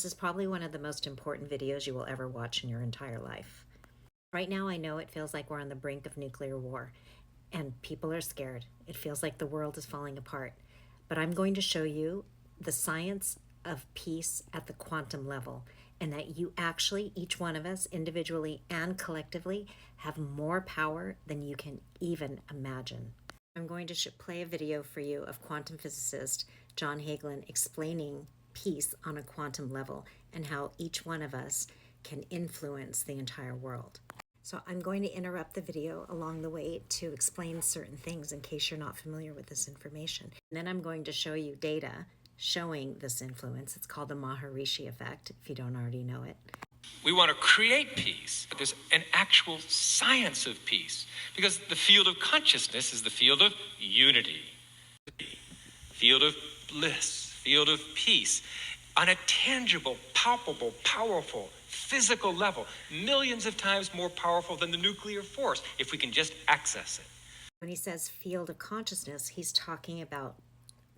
This is probably one of the most important videos you will ever watch in your entire life. Right now, I know it feels like we're on the brink of nuclear war, and people are scared. It feels like the world is falling apart. But I'm going to show you the science of peace at the quantum level, and that you actually, each one of us, individually and collectively, have more power than you can even imagine. I'm going to play a video for you of quantum physicist John Hagelin explaining peace on a quantum level and how each one of us can influence the entire world. So I'm going to interrupt the video along the way to explain certain things in case you're not familiar with this information. And then I'm going to show you data showing this influence. It's called the Maharishi effect, if you don't already know it. We want to create peace, but there's an actual science of peace, because the field of consciousness is the field of unity, field of bliss, field of peace, on a tangible, palpable, powerful, physical level, millions of times more powerful than the nuclear force, if we can just access it. When he says field of consciousness, he's talking about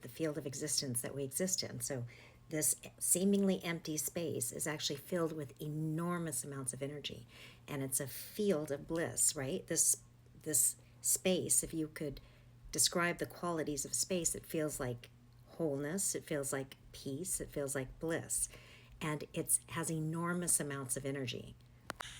the field of existence that we exist in. So this seemingly empty space is actually filled with enormous amounts of energy, and it's a field of bliss, right? This space, if you could describe the qualities of space, it feels like wholeness, it feels like peace, it feels like bliss, and it has enormous amounts of energy.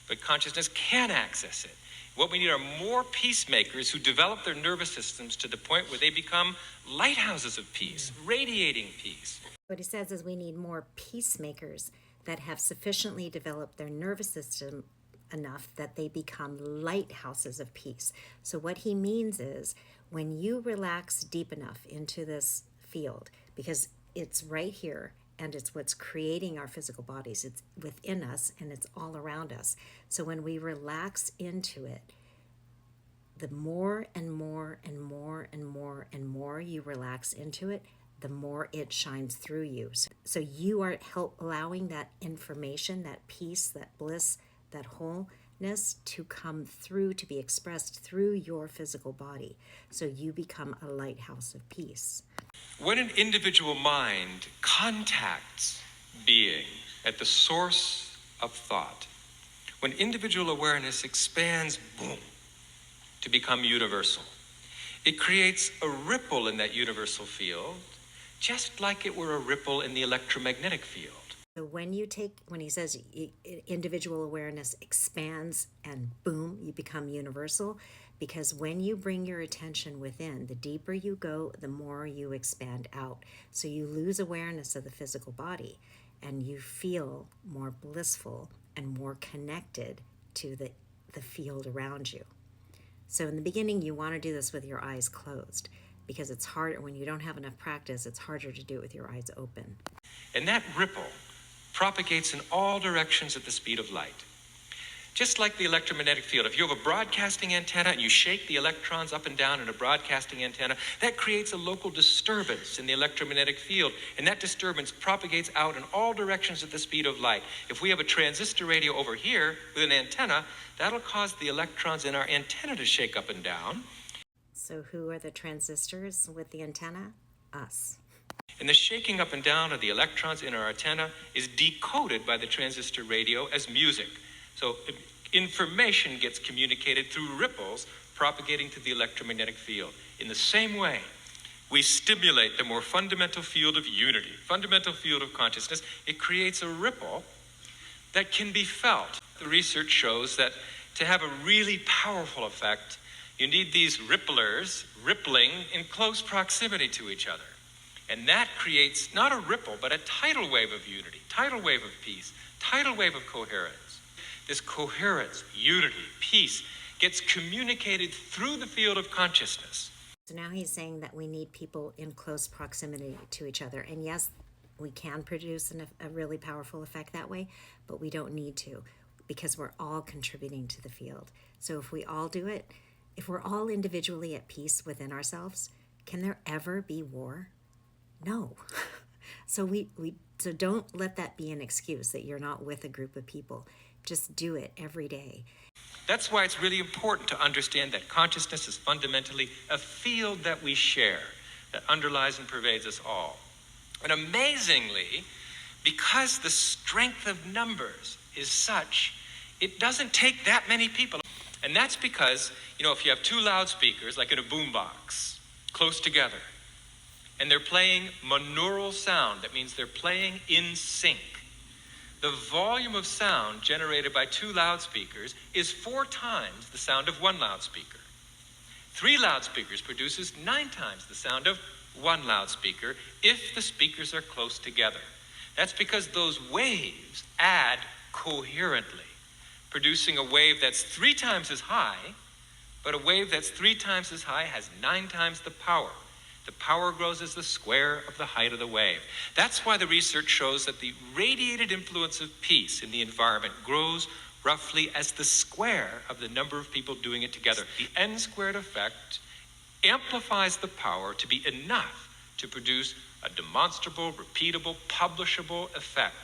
But consciousness can access it. What we need are more peacemakers who develop their nervous systems to the point where they become lighthouses of peace, radiating peace. What he says is we need more peacemakers that have sufficiently developed their nervous system enough that they become lighthouses of peace. So what he means is when you relax deep enough into this field, because it's right here and it's what's creating our physical bodies, it's within us and it's all around us. So when we relax into it, the more and more and more and more and more you relax into it, the more it shines through you. So you are allowing that information, that peace, that bliss, that wholeness to come through, to be expressed through your physical body. So you become a lighthouse of peace. When an individual mind contacts being at the source of thought, when individual awareness expands, boom, to become universal, it creates a ripple in that universal field, just like it were a ripple in the electromagnetic field. So when he says individual awareness expands and boom, you become universal, because when you bring your attention within, the deeper you go, the more you expand out. So you lose awareness of the physical body and you feel more blissful and more connected to the field around you. So in the beginning, you want to do this with your eyes closed, because it's harder when you don't have enough practice. It's harder to do it with your eyes open. And that ripple propagates in all directions at the speed of light. Just like the electromagnetic field, if you have a broadcasting antenna and you shake the electrons up and down in a broadcasting antenna, that creates a local disturbance in the electromagnetic field, and that disturbance propagates out in all directions at the speed of light. If we have a transistor radio over here with an antenna, that'll cause the electrons in our antenna to shake up and down. So who are the transistors with the antenna? Us. And the shaking up and down of the electrons in our antenna is decoded by the transistor radio as music. So information gets communicated through ripples propagating to the electromagnetic field. In the same way, we stimulate the more fundamental field of unity, fundamental field of consciousness. It creates a ripple that can be felt. The research shows that to have a really powerful effect, you need these ripplers rippling in close proximity to each other. And that creates not a ripple, but a tidal wave of unity, tidal wave of peace, tidal wave of coherence. This coherence, unity, peace gets communicated through the field of consciousness. So now he's saying that we need people in close proximity to each other. And yes, we can produce a really powerful effect that way, but we don't need to, because we're all contributing to the field. So if we all do it, if we're all individually at peace within ourselves, can there ever be war? No. So so don't let that be an excuse that you're not with a group of people. Just do it every day. That's why it's really important to understand that consciousness is fundamentally a field that we share, that underlies and pervades us all. And amazingly, Because the strength of numbers is such, it doesn't take that many people. And that's because, if you have two loudspeakers, like in a boombox, close together, and they're playing monaural sound, that means they're playing in sync, the volume of sound generated by two loudspeakers is 4 times the sound of one loudspeaker. 3 loudspeakers produces 9 times the sound of one loudspeaker if the speakers are close together. That's because those waves add coherently, producing a wave that's 3 times as high, but a wave that's 3 times as high has 9 times the power. The power grows as the square of the height of the wave. That's why the research shows that the radiated influence of peace in the environment grows roughly as the square of the number of people doing it together. The n-squared effect amplifies the power to be enough to produce a demonstrable, repeatable, publishable effect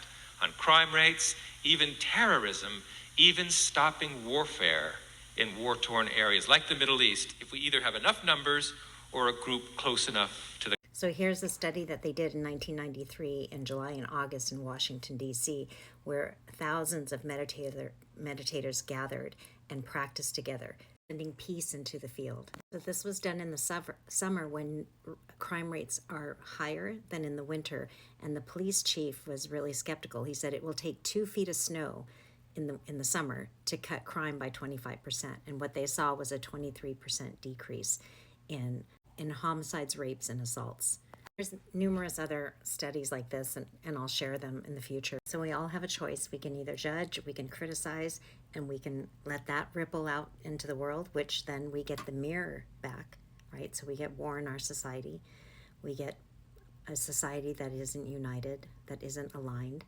on crime rates, even terrorism, even stopping warfare in war-torn areas like the Middle East, if we either have enough numbers or a group close enough to the... So here's a study that they did in 1993 in July and August in Washington, D.C., where thousands of meditators gathered and practiced together, sending peace into the field. So this was done in the summer when crime rates are higher than in the winter, and the police chief was really skeptical. He said it will take 2 feet of snow in the summer to cut crime by 25%, and what they saw was a 23% decrease in homicides, rapes, and assaults. There's numerous other studies like this, and I'll share them in the future. So we all have a choice. We can either judge, we can criticize, and we can let that ripple out into the world, which then we get the mirror back, right? So we get war in our society. We get a society that isn't united, that isn't aligned,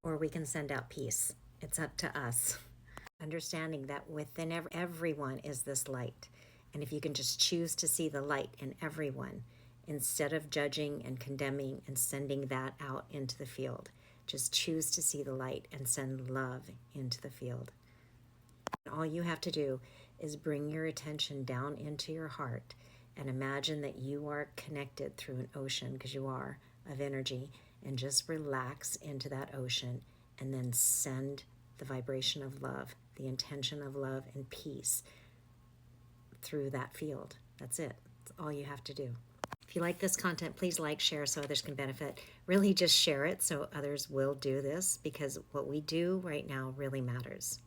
or we can send out peace. It's up to us. Understanding that within everyone is this light. And if you can just choose to see the light in everyone, instead of judging and condemning and sending that out into the field, just choose to see the light and send love into the field. And all you have to do is bring your attention down into your heart and imagine that you are connected through an ocean, because you are, of energy, and just relax into that ocean and then send the vibration of love, the intention of love and peace through that field. That's it. That's all you have to do. If you like this content, please like, share so others can benefit. Really just share it so others will do this, because what we do right now really matters.